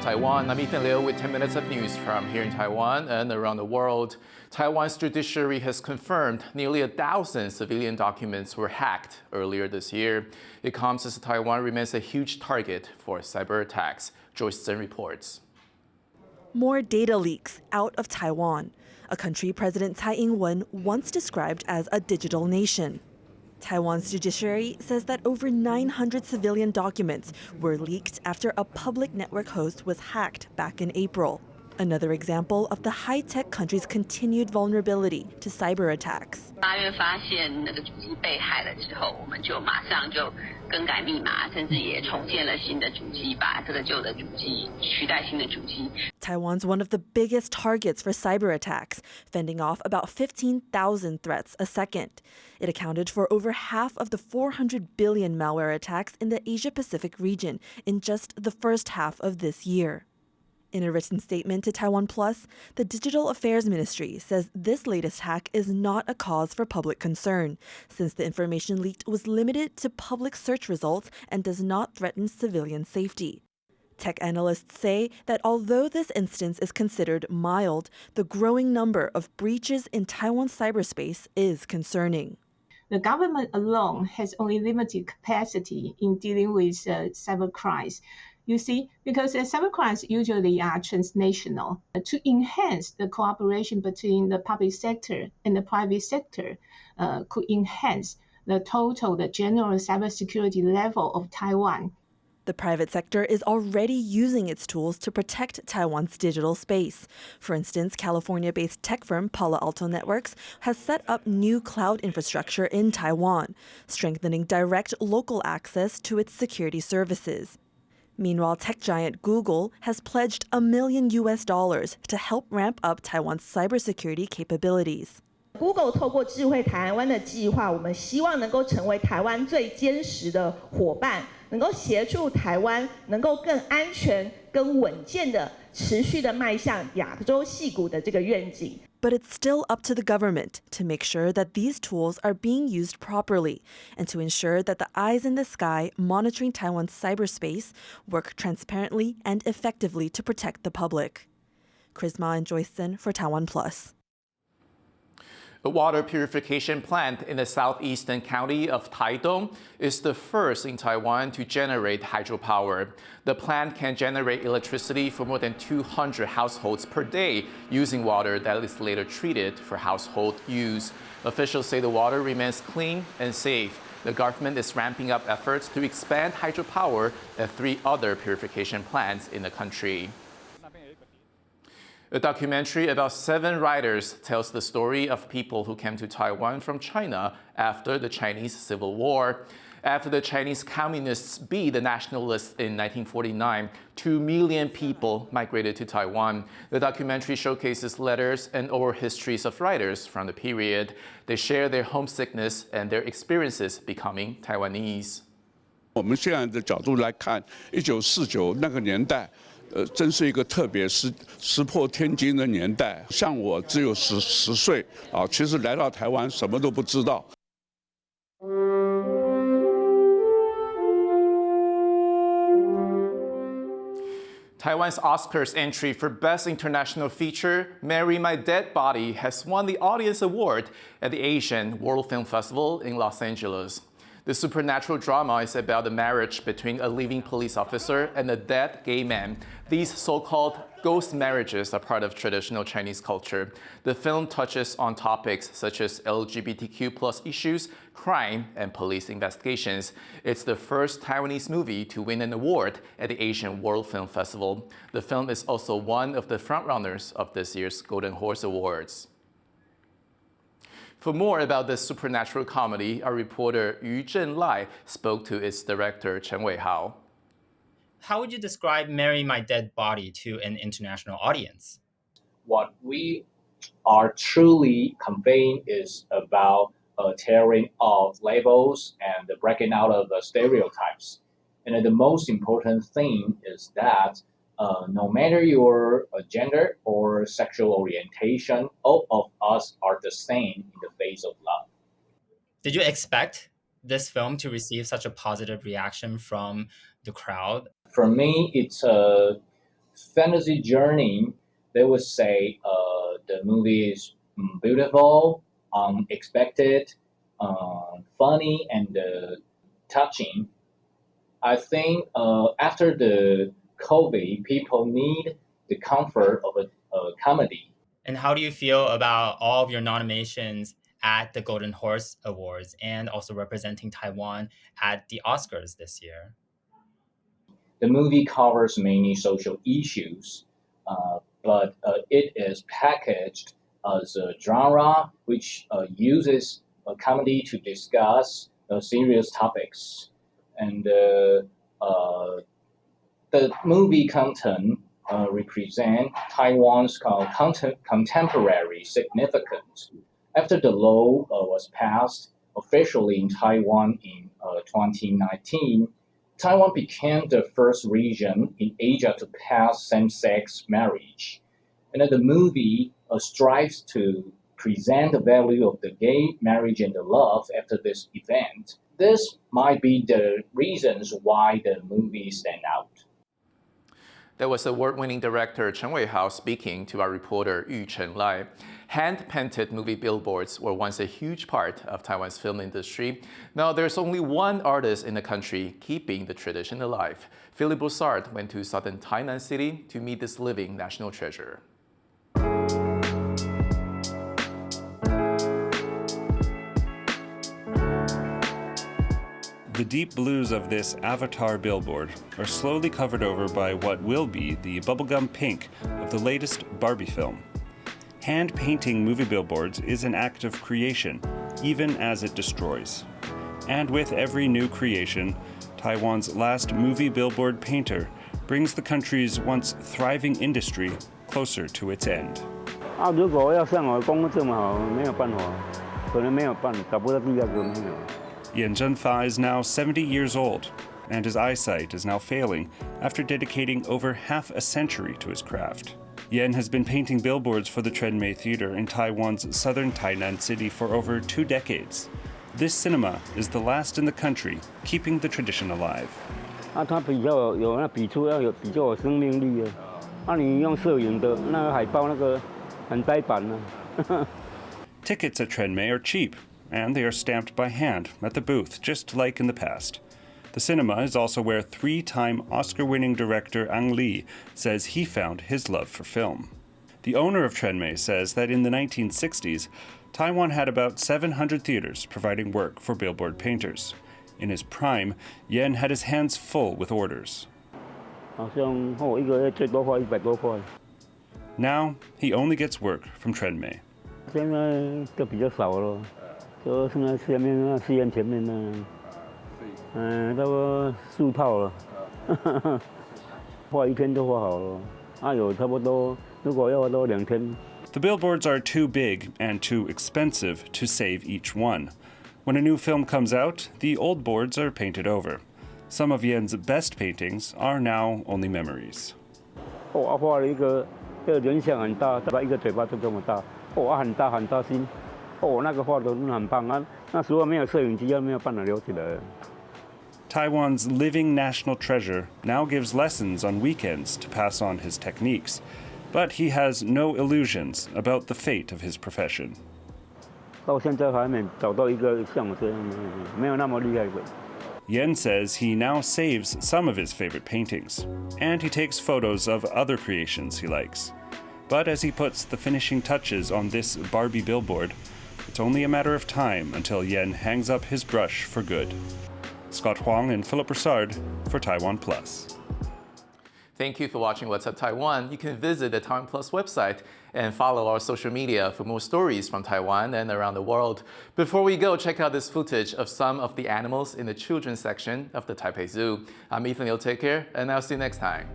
Taiwan. I'm Ethan Liu with 10 minutes of news from here in Taiwan and around the world. Taiwan's judiciary has confirmed nearly 1,000 civilian documents were hacked earlier this year. It comes as Taiwan remains a huge target for cyber attacks. Joyce Cheng reports. More data leaks out of Taiwan, a country President Tsai Ing-wen once described as a digital nation. Taiwan's judiciary says that over 900 civilian documents were leaked after a public network host was hacked back in April. Another example of the high-tech country's continued vulnerability to cyber attacks. 8月发现那个主机被害了之后，我们就马上就更改密码，甚至也重建了新的主机，把这个旧的主机取代新的主机。 Taiwan's one of the biggest targets for cyber attacks, fending off about 15,000 threats a second. It accounted for over half of the 400 billion malware attacks in the Asia-Pacific region in just the first half of this year. In a written statement to TaiwanPlus, the Digital Affairs Ministry says this latest hack is not a cause for public concern, since the information leaked was limited to public search results and does not threaten civilian safety. Tech analysts say that although this instance is considered mild, the growing number of breaches in Taiwan's cyberspace is concerning. The government alone has only limited capacity in dealing with cyber crimes. You see, because cyber crimes usually are transnational. To enhance the cooperation between the public sector and the private sector could enhance the general cybersecurity level of Taiwan. The private sector is already using its tools to protect Taiwan's digital space. For instance, California-based tech firm Palo Alto Networks has set up new cloud infrastructure in Taiwan, strengthening direct local access to its security services. Meanwhile, tech giant Google has pledged $1 million to help ramp up Taiwan's cybersecurity capabilities. Google 透过智慧台湾的计划，我们希望能够成为台湾最坚实的伙伴，能够协助台湾能够更安全、更稳健的持续的迈向亚洲矽谷的这个愿景。 But it's still up to the government to make sure that these tools are being used properly and to ensure that the eyes in the sky monitoring Taiwan's cyberspace work transparently and effectively to protect the public. Chris Ma and Joyce Sin for TaiwanPlus. A water purification plant in the southeastern county of Taidong is the first in Taiwan to generate hydropower. The plant can generate electricity for more than 200 households per day using water that is later treated for household use. Officials say the water remains clean and safe. The government is ramping up efforts to expand hydropower at 3 other purification plants in the country. A documentary about 7 writers tells the story of people who came to Taiwan from China after the Chinese Civil War. After the Chinese communists beat the nationalists in 1949, 2 million people migrated to Taiwan. The documentary showcases letters and oral histories of writers from the period. They share their homesickness and their experiences becoming Taiwanese. 我们现在的角度来看，1949那个年代。 真是一个特别石破天惊的年代。像我只有10岁啊，其实来到台湾什么都不知道。Taiwan's Oscars entry for Best International Feature, Marry My Dead Body, has won the Audience Award at the Asian World Film Festival in Los Angeles. The supernatural drama is about the marriage between a living police officer and a dead gay man. These so-called ghost marriages are part of traditional Chinese culture. The film touches on topics such as LGBTQ+ issues, crime, and police investigations. It's the first Taiwanese movie to win an award at the Asian World Film Festival. The film is also one of the frontrunners of this year's Golden Horse Awards. For more about this supernatural comedy, our reporter Yu Zhenlai spoke to its director, Cheng Wei-hao. How would you describe Marry My Dead Body to an international audience? What we are truly conveying is about tearing off labels and breaking out of the stereotypes. And the most important thing is that no matter your gender or sexual orientation, all of us are the same in the face of love. Did you expect this film to receive such a positive reaction from the crowd? For me, it's fantasy journey, they would say the movie is beautiful, unexpected, funny, and touching. I think after the COVID, people need the comfort of a comedy. And how do you feel about all of your nominations at the Golden Horse Awards and also representing Taiwan at the Oscars this year? The movie covers many social issues, but it is packaged as a genre which uses a comedy to discuss serious topics. And the movie content represent Taiwan's contemporary significance. After the law was passed officially in Taiwan in 2019, Taiwan became the first region in Asia to pass same-sex marriage. And the movie strives to present the value of the gay marriage and the love after this event. This might be the reasons why the movie stand out. That was award-winning director Cheng Wei-hao speaking to our reporter Chen Lai. Hand-painted movie billboards were once a huge part of Taiwan's film industry. Now there's only one artist in the country keeping the tradition alive. Philip Broussard went to southern Tainan City to meet this living national treasure. The deep blues of this avatar billboard are slowly covered over by what will be the bubblegum pink of the latest Barbie film. Hand-painting movie billboards is an act of creation, even as it destroys. And with every new creation, Taiwan's last movie billboard painter brings the country's once thriving industry closer to its end. 如果要像我功夫这么好，没有办法，可能没有办法，找不到第二个没有。 Yan Zhenfa is now 70 years old, and his eyesight is now failing after dedicating over half a century to his craft. Yan has been painting billboards for the Trenmei Theater in Taiwan's southern Tainan City for over 2 decades. This cinema is the last in the country, keeping the tradition alive. 它比较有那笔触要有比较有生命力啊，你用摄影的那个海报那个很呆板啊。Tickets at Trenmei are cheap, and they are stamped by hand at the booth, just like in the past. The cinema is also where 3-time Oscar-winning director Ang Lee says he found his love for film. The owner of Trenmei says that in the 1960s, Taiwan had about 700 theaters providing work for billboard painters. In his prime, Yan had his hands full with orders. 好像一个月最多花100多块。 Now, he only gets work from Trenmei. 现在就比较少了。 就现在前面那戏院前面那，差不多4套了，画1天就画好了，有差不多，如果要都2天。The billboards are too big and too expensive to save each one. When a new film comes out, the old boards are painted over. Some of Yan's best paintings are now only memories. 画了一个人像很大，大概一个嘴巴就这么大，很大很大心。 那个画的很棒啊！那时候没有摄影机，没有办法留起来。 Taiwan's living national treasure now gives lessons on weekends to pass on his techniques, but he has no illusions about the fate of his profession. 到现在还没找到一个像我这样的，没有那么厉害的。 Yan says he now saves some of his favorite paintings, and he takes photos of other creations he likes. But as he puts the finishing touches on this Barbie billboard, it's only a matter of time until Yan hangs up his brush for good. Scott Huang and Philip Broussard for TaiwanPlus. Thank you for watching What's Up Taiwan. You can visit the TaiwanPlus website and follow our social media for more stories from Taiwan and around the world. Before we go, check out this footage of some of the animals in the children's section of the Taipei Zoo. I'm Ethan, you'll take care, and I'll see you next time.